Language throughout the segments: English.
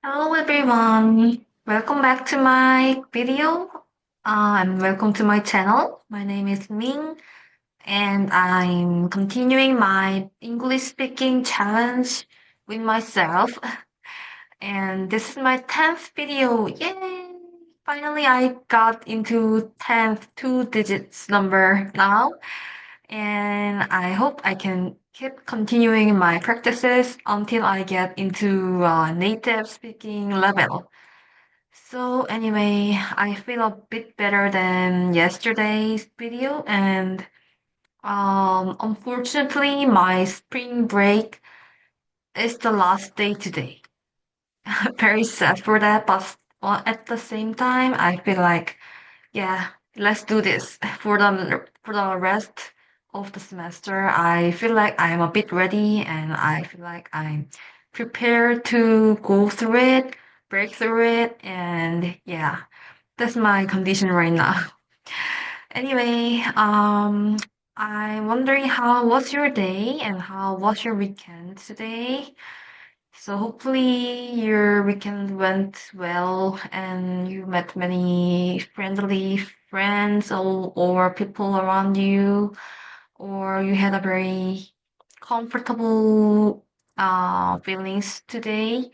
Hello everyone, welcome back to my video and welcome to my channel. My name is Ming and I'm continuing my English speaking challenge with myself. And this is my 10th video. Yay! Finally, I got into 10th two digits number now. And I hope I can keep continuing my practices until I get into native speaking level. So anyway, I feel a bit better than yesterday's video and unfortunately my spring break is the last day today. Very sad for that, but at the same time I feel like yeah, let's do this for the rest of the semester. I feel like I'm a bit ready and I feel like I'm prepared to go through it, break through it, and yeah, that's my condition right now. Anyway, I'm wondering how was your day and how was your weekend today? So hopefully your weekend went well and you met many friendly friends or people around you, or you had a very comfortable feelings today.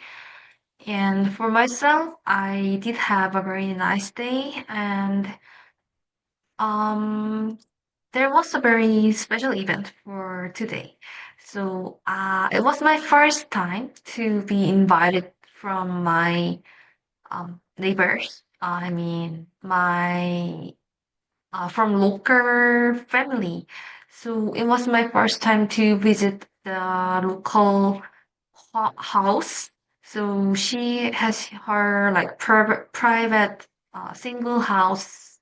And for myself, I did have a very nice day and um there was a very special event for today. So it was my first time to be invited from my neighbors. I mean, my from local family. So it was my first time to visit the local house. So she has her like private single house,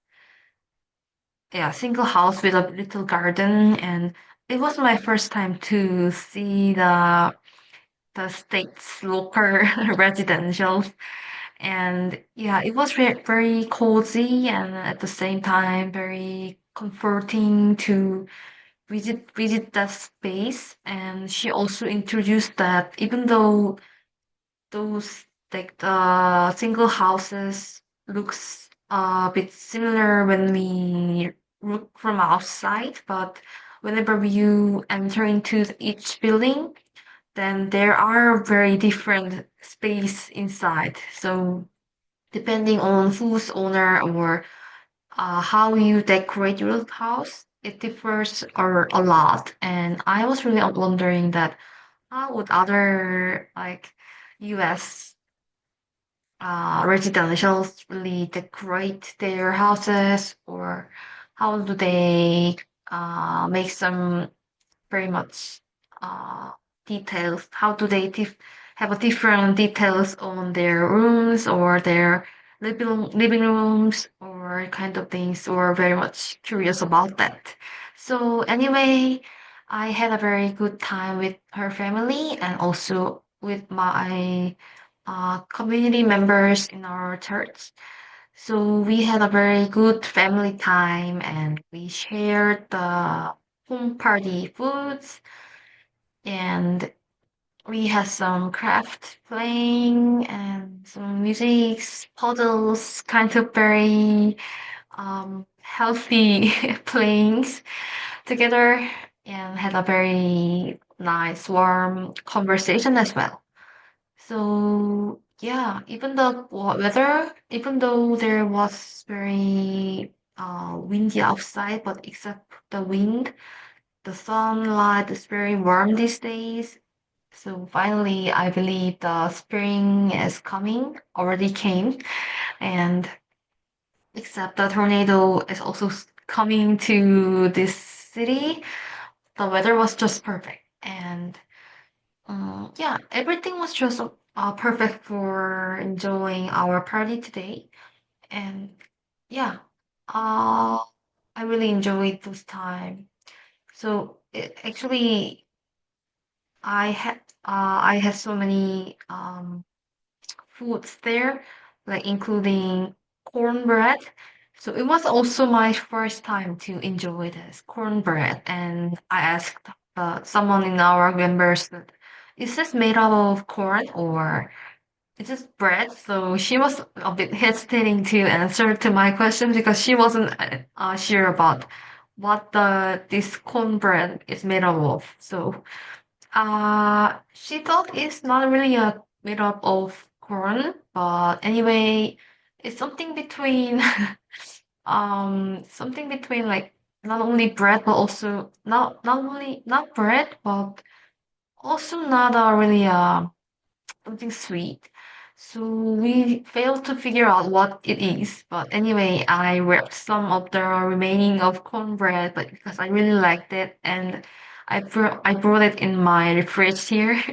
yeah, single house with a little garden, and it was my first time to see the state's local residential. And yeah, it was very cozy and at the same time very comforting to visit that space. And she also introduced that even though those like the single houses looks a bit similar when we look from outside, but whenever you enter into each building, then there are very different space inside. So depending on who's owner or how you decorate your house, it differs a lot. And I was really wondering that how would other like US residentials really decorate their houses, or how do they make some very much uh, details? How do they have a different details on their rooms or their living rooms or kind of things? Or very much curious about that. So anyway, I had a very good time with her family and also with my community members in our church. So we had a very good family time and we shared the home party foods and we had some craft playing and some music, puzzles, kind of very healthy playings together and had a very nice warm conversation as well. So yeah, even the weather, even though there was very windy outside, but except the wind, the sunlight is very warm these days. So finally, I believe the spring is coming, already came, and except the tornado is also coming to this city, the weather was just perfect. And yeah, everything was just perfect for enjoying our party today. And yeah, uh, I really enjoyed this time. So actually, I had so many foods there, like including cornbread. So it was also my first time to enjoy this cornbread, and I asked someone in our members that is this made out of corn or it's just bread. So she was a bit hesitating to answer to my question because she wasn't sure about what the this cornbread is made up of. So she thought it's not really a made up of corn, but anyway, it's something between something between like not only bread but also not only not bread but also not really something sweet. So we failed to figure out what it is. But anyway, I wrapped some of the remaining of cornbread, but because I really liked it, and I brought it in my fridge here,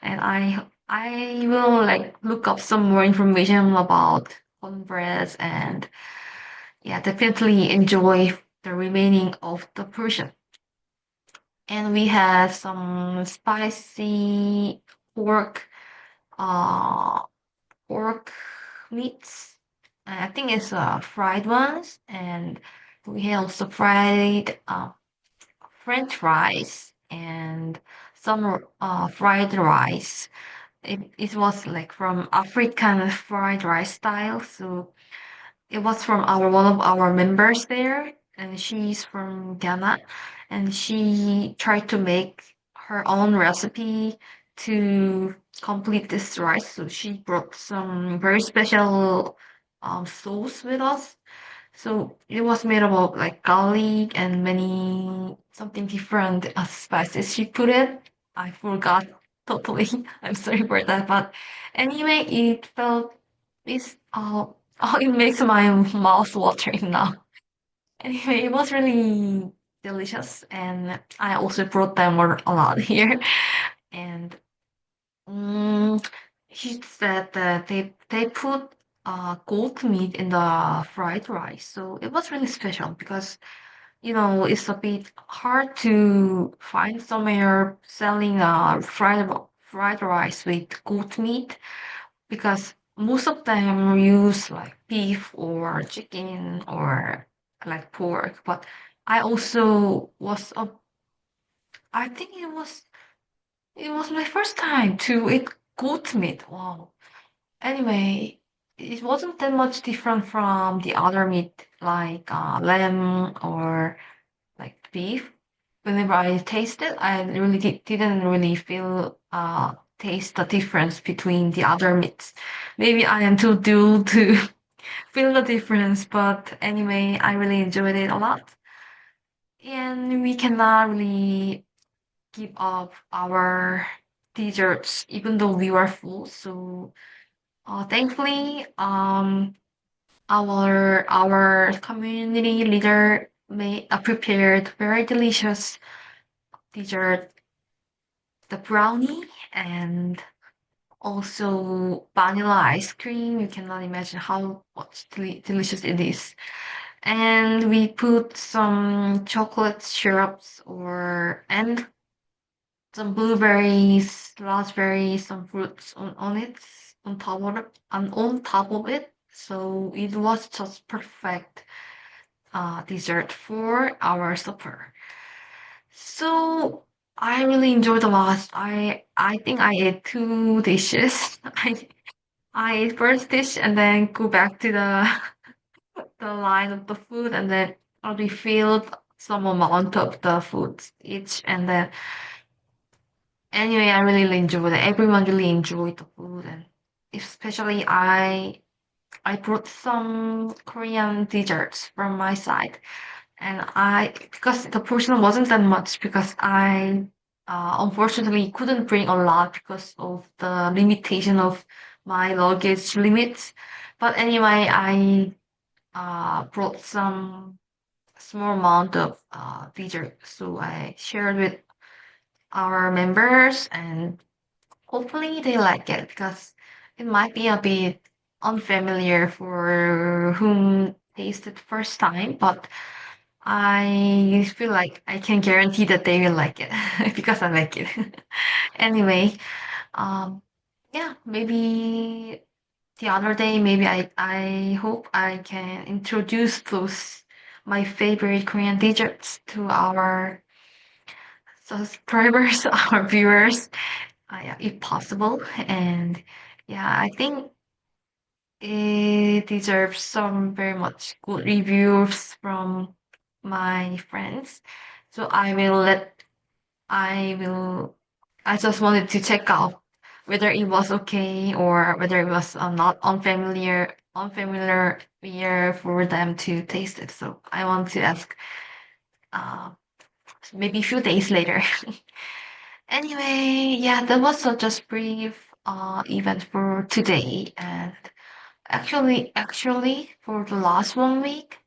and I will like look up some more information about cornbreads, and yeah, definitely enjoy the remaining of the portion. And we have some spicy pork, uh, pork meats. I think it's fried ones, and we have also fried French fries and some fried rice. It was like from African fried rice style, so it was from our one of our members there, and she's from Ghana, and she tried to make her own recipe to complete this rice. So she brought some very special sauce with us. So it was made up of like garlic and many something different spices she put it. I forgot totally. I'm sorry for that, but anyway, it felt it's oh, it makes my mouth watering now. Anyway, it was really delicious, and I also brought them a lot here. And mm, he said that they put goat meat in the fried rice, so it was really special because it's a bit hard to find somewhere selling fried rice with goat meat because most of them use like beef or chicken or like pork. But I also I think it was my first time to eat goat meat. Wow. Anyway, it wasn't that much different from the other meat like lamb or like beef. Whenever I tasted, I really didn't really feel taste the difference between the other meats. Maybe I am too dull to feel the difference, but anyway, I really enjoyed it a lot. And we cannot really give up our desserts even though we were full. So thankfully, our community leader made prepared very delicious dessert, the brownie, and also vanilla ice cream. You cannot imagine how much delicious it is. And we put some chocolate syrups and some blueberries, raspberries, some fruits on it, on top of it. So it was just perfect dessert for our supper. So I really enjoyed a lot. I think I ate two dishes. I ate first dish and then go back to the line of the food and then I refilled some amount of the food each and then anyway I really enjoyed it. Everyone really enjoyed the food and especially I brought some Korean desserts from my side. And because the portion wasn't that much, because I unfortunately couldn't bring a lot because of the limitation of my luggage limits. But anyway, I brought some small amount of dessert, so I shared with our members, and hopefully they like it because it might be a bit unfamiliar for whom tasted first time, but I feel like I can guarantee that they will like it because I like it. Anyway, um, yeah, maybe the other day, maybe I hope I can introduce those my favorite Korean desserts to our subscribers, our viewers, yeah, if possible. And Yeah, I think it deserves some very much good reviews from my friends. So I will, I just wanted to check out whether it was okay or whether it was not unfamiliar for them to taste it. So I want to ask, uh, maybe a few days later. Anyway, yeah, that was just brief event for today. And actually, for the last 1 week,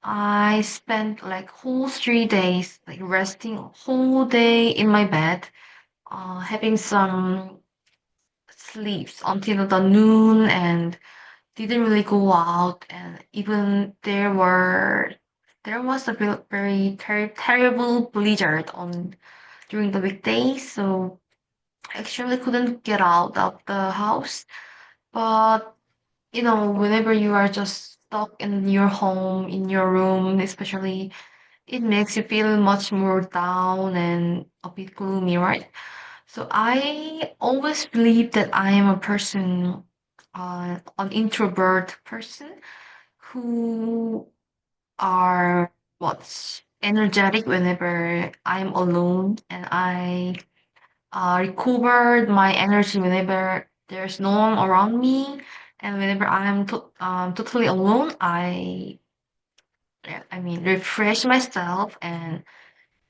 I spent like whole 3 days like resting whole day in my bed, having some sleeps until the noon and didn't really go out. And even there was a very terrible blizzard on during the weekdays, so I actually couldn't get out of the house. But whenever you are just stuck in your home, in your room, especially, it makes you feel much more down and a bit gloomy, right? So I always believe that I am a person, an introvert person who are what's energetic whenever I'm alone, and I recovered my energy whenever there's no one around me, and whenever totally alone, I mean refresh myself, and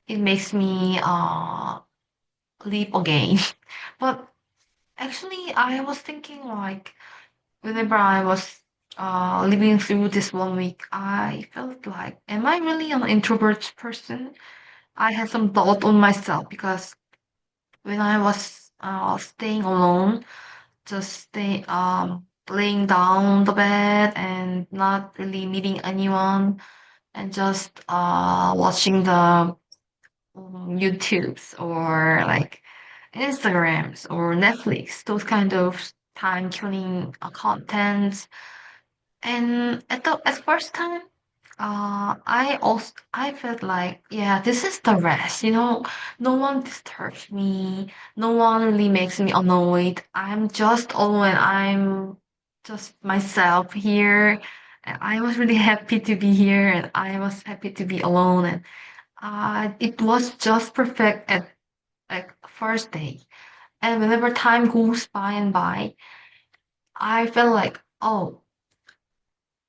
it makes me live again. But actually, I was thinking like whenever I was living through this 1 week, I felt like, am I really an introvert person? I had some doubt on myself because when I was staying alone, just laying down the bed and not really meeting anyone, and just watching the YouTubes or like Instagrams or Netflix, those kind of time killing contents. And at first time, I felt like, yeah, this is the rest. No one disturbs me. No one really makes me annoyed. I'm just alone. I'm just myself here. And I was really happy to be here, and I was happy to be alone. And it was just perfect at like first day. And whenever time goes by and by, I feel like, oh,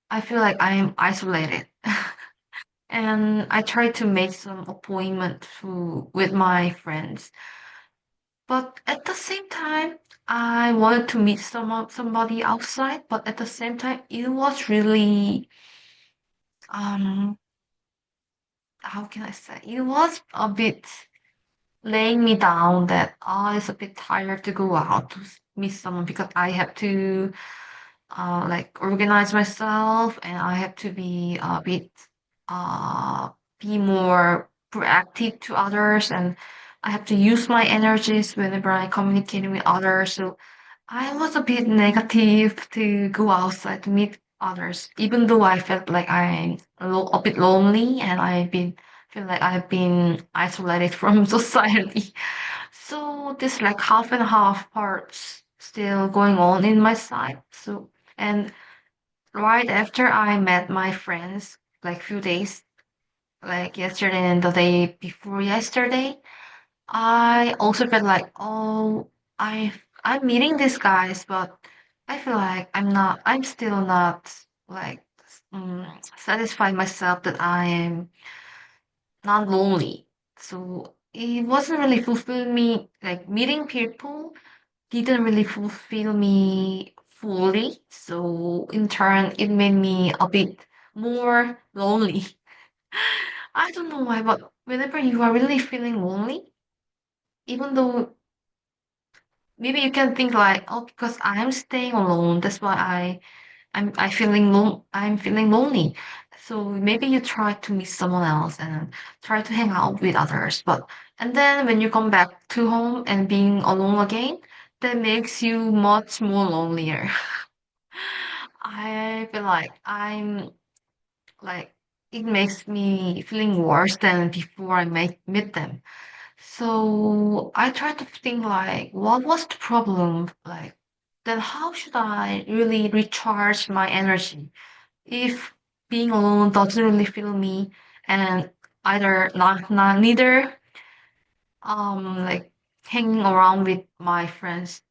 I feel like I'm isolated. And I try to make some appointment with my friends. But at the same time, I wanted to meet somebody outside, but at the same time, it was really, um, how can I say? It was a bit laying me down that it's a bit tired to go out to meet someone because I have to like organize myself, and I have to uh, be more proactive to others, and I have to use my energies whenever I communicate with others. So I was a bit negative to go outside to meet others, even though I felt like I'm a bit lonely, and feel like I've been isolated from society. So this like half and half parts still going on in my side. So and right after I met my friends, like few days, like yesterday and the day before yesterday, I also felt like, oh, I'm meeting these guys, but I feel like I'm still not like satisfied myself that I am not lonely. So it wasn't really fulfilling me, like meeting people didn't really fulfill me fully. So in turn, it made me a bit more lonely. I don't know why, but whenever you are really feeling lonely, even though maybe you can think like, oh, because I'm staying alone, that's why I'm feeling lonely. So maybe you try to meet someone else and try to hang out with others. And then when you come back to home and being alone again, that makes you much more lonelier. I feel like like it makes me feeling worse than before I meet them. So I try to think like, what was the problem? Like then how should I really recharge my energy if being alone doesn't really fill me, and either not neither like hanging around with my friends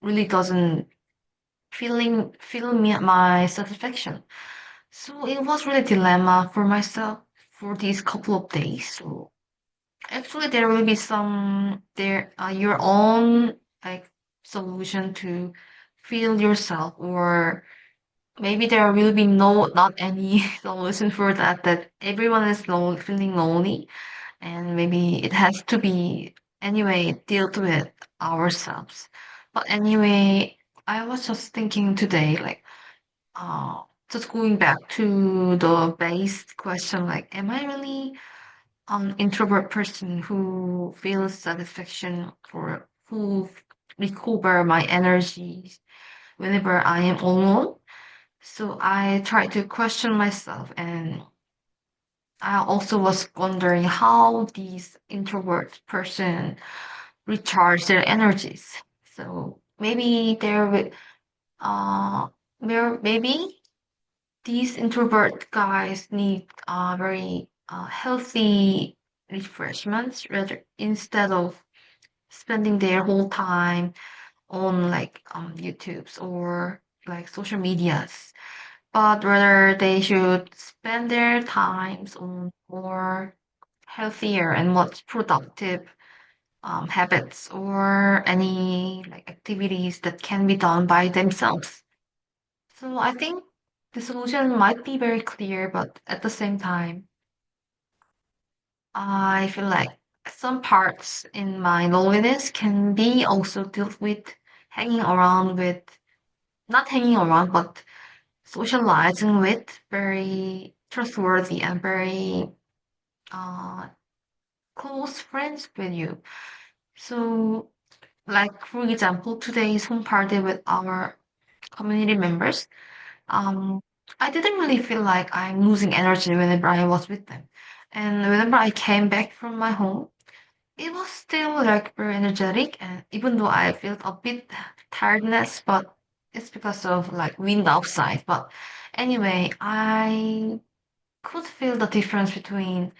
really doesn't fill me my satisfaction. So it was really dilemma for myself for these couple of days. So actually there will be some there your own like solution to feel yourself, or maybe there will be not any solution for that, that everyone is feeling lonely, and maybe it has to be anyway dealt with ourselves. But anyway, I was just thinking today, like, just going back to the base question, like, am I really an introvert person who feels satisfaction, or who recover my energy whenever I am alone? So I try to question myself, and I also was wondering how these introvert person recharge their energies. So maybe uh maybe these introvert guys need very healthy refreshments, rather instead of spending their whole time on like YouTube's or like social medias, but rather they should spend their times on more healthier and more productive habits, or any like activities that can be done by themselves. So I think the solution might be very clear, but at the same time, I feel like some parts in my loneliness can be also dealt with hanging around with, not hanging around, but socializing with very trustworthy and very uh, close friends with you. So, like for example, today's home party with our community members. Um, I didn't really feel like I'm losing energy whenever I was with them, and whenever I came back from my home, it was still like very energetic. And even though I felt a bit tiredness, but it's because of like wind outside. But anyway, I could feel the difference between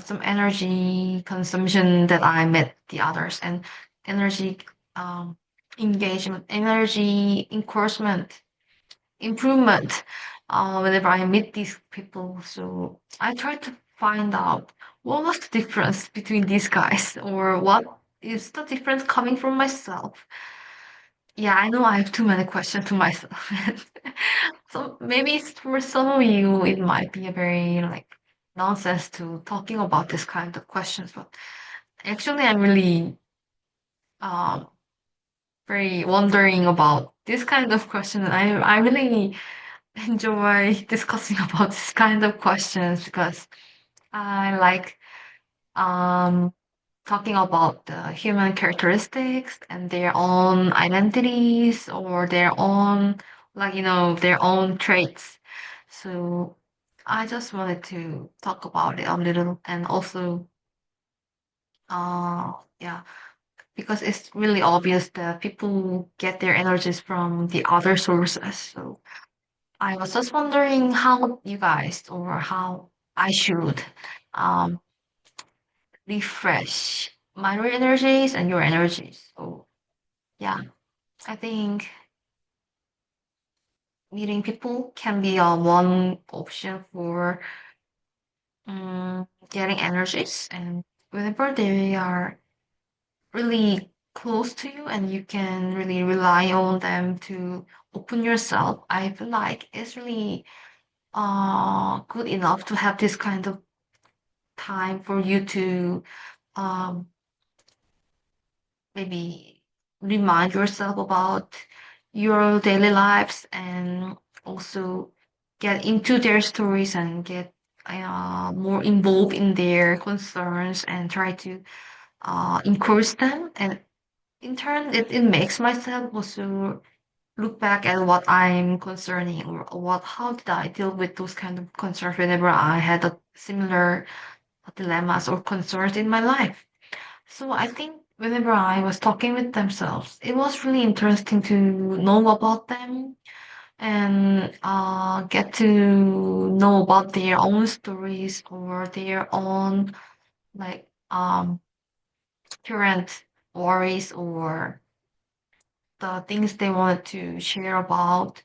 some energy consumption that I met the others, and energy um, engagement, energy encouragement, improvement whenever I meet these people. So I try to find out what was the difference between these guys, or what is the difference coming from myself. Yeah, I know I have too many questions to myself. So maybe for some of you, it might be a very like nonsense to talking about this kind of questions, but actually, I'm really um very wondering about this kind of question. I really enjoy discussing about this kind of questions, because I like um talking about the human characteristics and their own identities, or their own, like, their own traits. So I just wanted to talk about it a little, and also yeah, because it's really obvious that people get their energies from the other sources. So I was just wondering how you guys, or how I should um refresh my energies and your energies. So yeah, I think meeting people can be one option for getting energies, and whenever they are really close to you and you can really rely on them to open yourself, I feel like it's really good enough to have this kind of time for you to um maybe remind yourself about your daily lives, and also get into their stories and get more involved in their concerns, and try to encourage them. And in turn, it makes myself also look back at what I'm concerning, or how did I deal with those kind of concerns whenever I had a similar dilemmas or concerns in my life. So I think whenever I was talking with themselves, it was really interesting to know about them and get to know about their own stories or their own like current worries or the things they wanted to share about.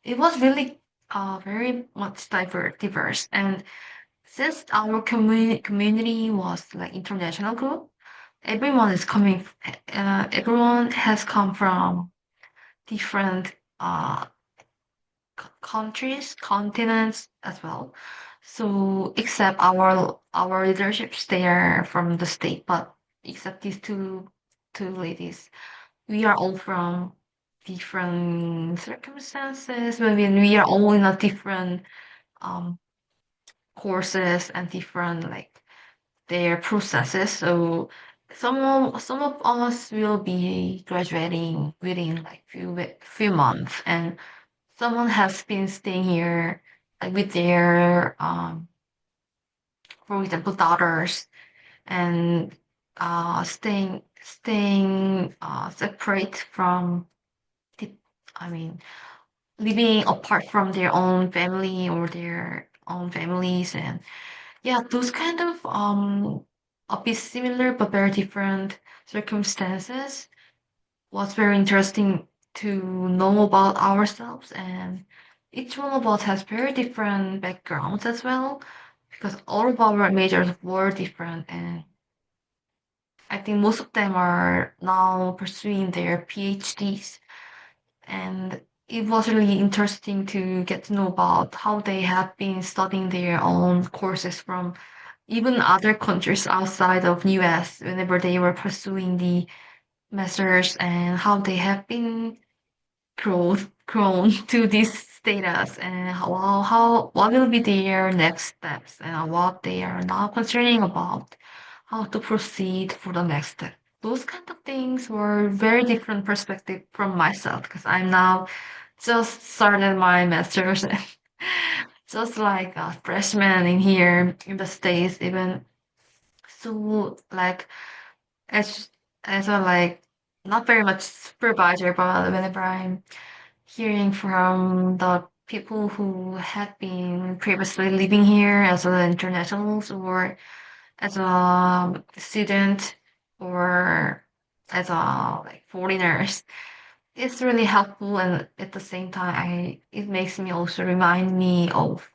It was really very much diverse. And since our community was like international group, everyone is coming. Everyone has come from different countries, continents as well. So except our leaderships, they are from the state, but except these two ladies, we are all from different circumstances. I mean, we are all in a different um courses and different like their processes. So some of us will be graduating within like few months, and someone has been staying here like with their for example daughters and staying separate from the, I mean living apart from their own family or their own families. And yeah, those kind of a bit similar but very different circumstances was very interesting to know about ourselves. And each one of us has very different backgrounds as well, because all of our majors were different. And I think most of them are now pursuing their PhDs. And it was really interesting to get to know about how they have been studying their own courses from even other countries outside of US whenever they were pursuing the masters, and how they have been grown to this status, and how what will be their next steps and what they are now concerning about how to proceed for the next step. Those kind of things were very different perspective from myself, because I'm now just started my master's and just like a freshman in here in the States. Even so, like as as a like not very much supervisor, but whenever I'm hearing from the people who had been previously living here as internationals or as a student or as a like foreigners, it's really helpful. And at the same time, I it makes me also remind me of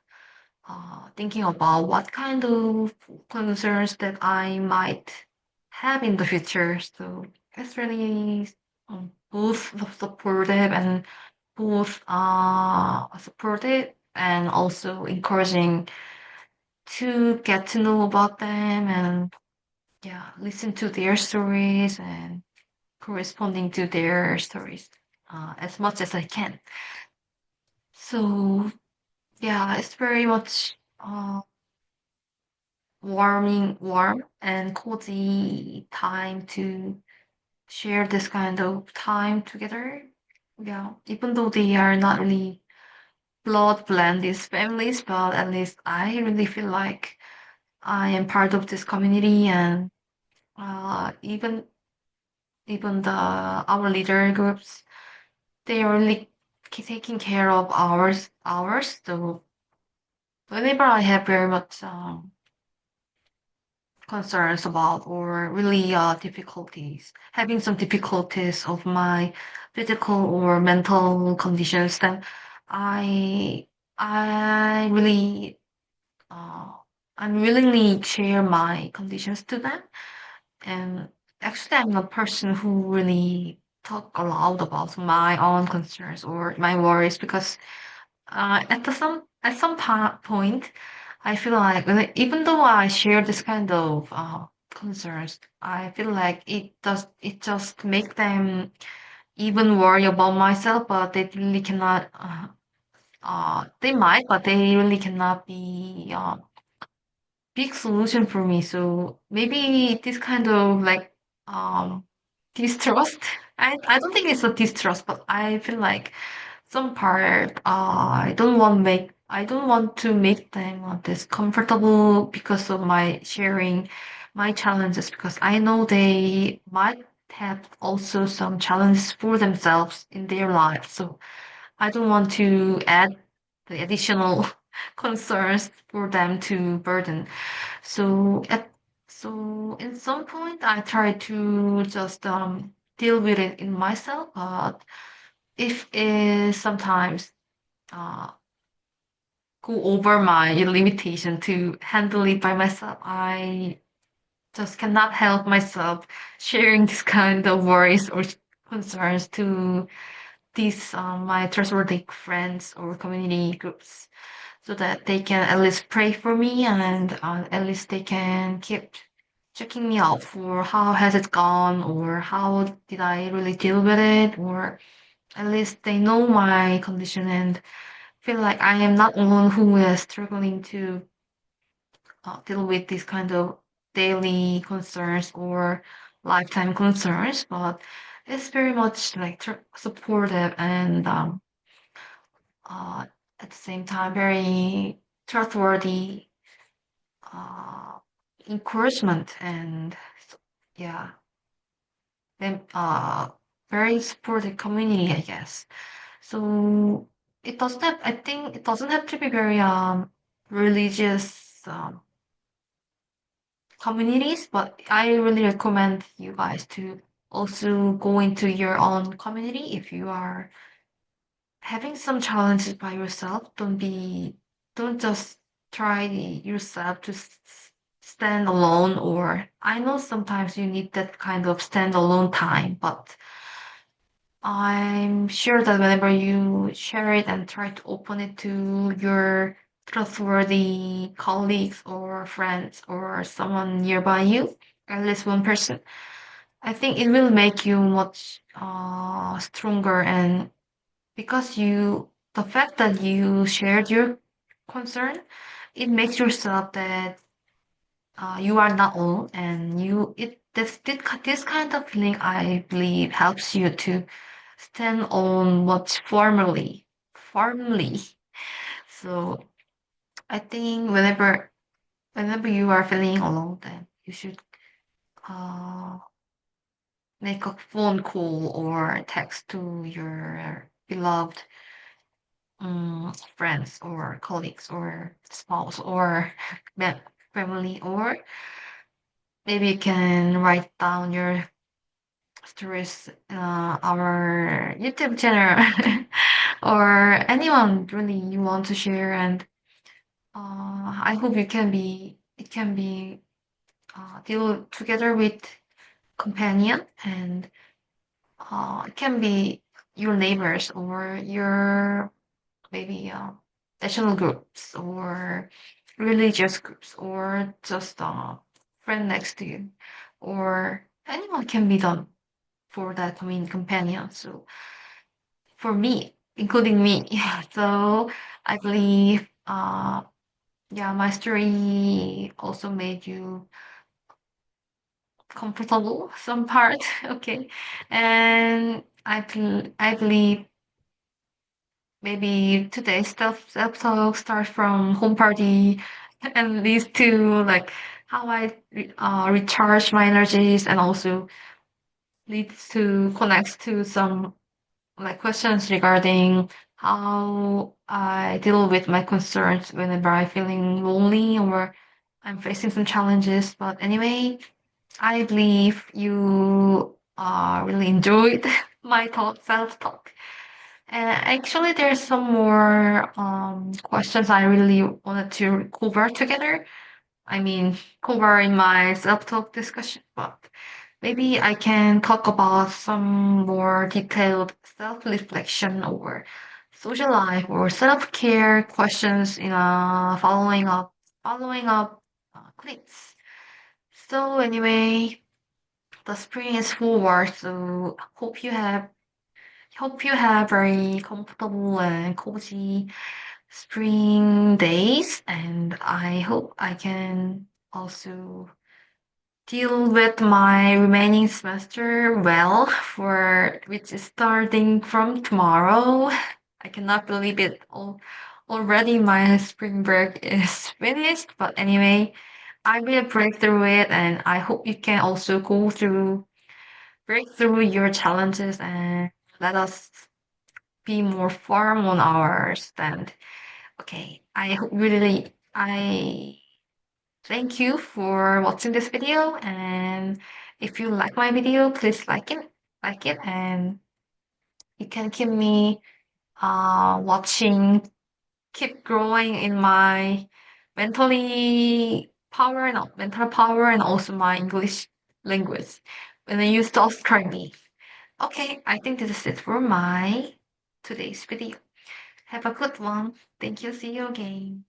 thinking about what kind of concerns that I might have in the future. So it's really both supportive and both supportive and also encouraging to get to know about them and yeah, listen to their stories and corresponding to their stories as much as I can. So yeah, it's very much warm and cozy time to share this kind of time together. Yeah, even though they are not really blood blended families, but at least I really feel like I am part of this community. And even the our leader groups, they are really taking care of ours. So whenever I have very much concerns about or really difficulties, having some difficulties of my physical or mental conditions, then I I really uh, unwillingly share my conditions to them. And actually, I'm a person who really talk aloud about my own concerns or my worries, because at some point, I feel like even though I share this kind of concerns, I feel like it just make them even worry about myself, but they really cannot. They might, but they really cannot be big solution for me. So maybe this kind of like um distrust. I don't think it's a distrust, but I feel like some part I don't want to make them discomfortable because of my sharing my challenges because I know they might have also some challenges for themselves in their life. So I don't want to add the additional concerns for them to burden. So in some point I try to just deal with it in myself. But if it sometimes uh, go over my limitation to handle it by myself, I just cannot help myself sharing this kind of worries or concerns to these my trustworthy friends or community groups so that they can at least pray for me and at least they can keep checking me out for how has it gone or how did I really deal with it, or at least they know my condition and feel like I am not alone who is struggling to deal with these kind of daily concerns or lifetime concerns, but it's very much like supportive and uh, at the same time very trustworthy uh, encouragement and yeah, then very supportive community, I guess. So it doesn't have, I think it doesn't have to be very religious communities, but I really recommend you guys to also go into your own community if you are having some challenges by yourself. Don't just try yourself to stand alone, or I know sometimes you need that kind of stand alone time, but I'm sure that whenever you share it and try to open it to your trustworthy colleagues or friends or someone nearby you, at least one person, I think it will make you much stronger. And because the fact that you shared your concern, it makes yourself that you are not alone, and this kind of feeling I believe helps you to stand on what's firmly. So I think whenever you are feeling alone, then you should uh, make a phone call or text to your beloved friends or colleagues or spouse or family, or maybe you can write down your stories our YouTube channel or anyone really you want to share. And I hope it can be deal together with companion, and it can be your neighbors or your maybe national groups or religious groups or just a friend next to you, or anyone can be done for that companion. So for me, including me, so I believe yeah, my story also made you comfortable some part. Okay, and I believe maybe today's self talk starts from home party and leads to like how I recharge my energies, and also leads to connects to some like questions regarding how I deal with my concerns whenever I'm feeling lonely or I'm facing some challenges. But anyway, I believe you really enjoyed my self talk. And actually, there's some more questions I really wanted to cover together. I mean, cover in my self-talk discussion, but maybe I can talk about some more detailed self-reflection or social life or self-care questions in following up clips. So anyway, the spring is forward, so hope you have very comfortable and cozy spring days, and I hope I can also deal with my remaining semester well, for which is starting from tomorrow. I cannot believe it. Already my spring break is finished, but anyway, I will break through it, and I hope you can also break through your challenges, and let us be more firm on our stand. Okay, I thank you for watching this video, and if you like my video, please like it, and you can keep me watching, keep growing in my mental power, and also my English language when you subscribe me. Okay, I think this is it for my today's video. Have a good one. Thank you. See you again.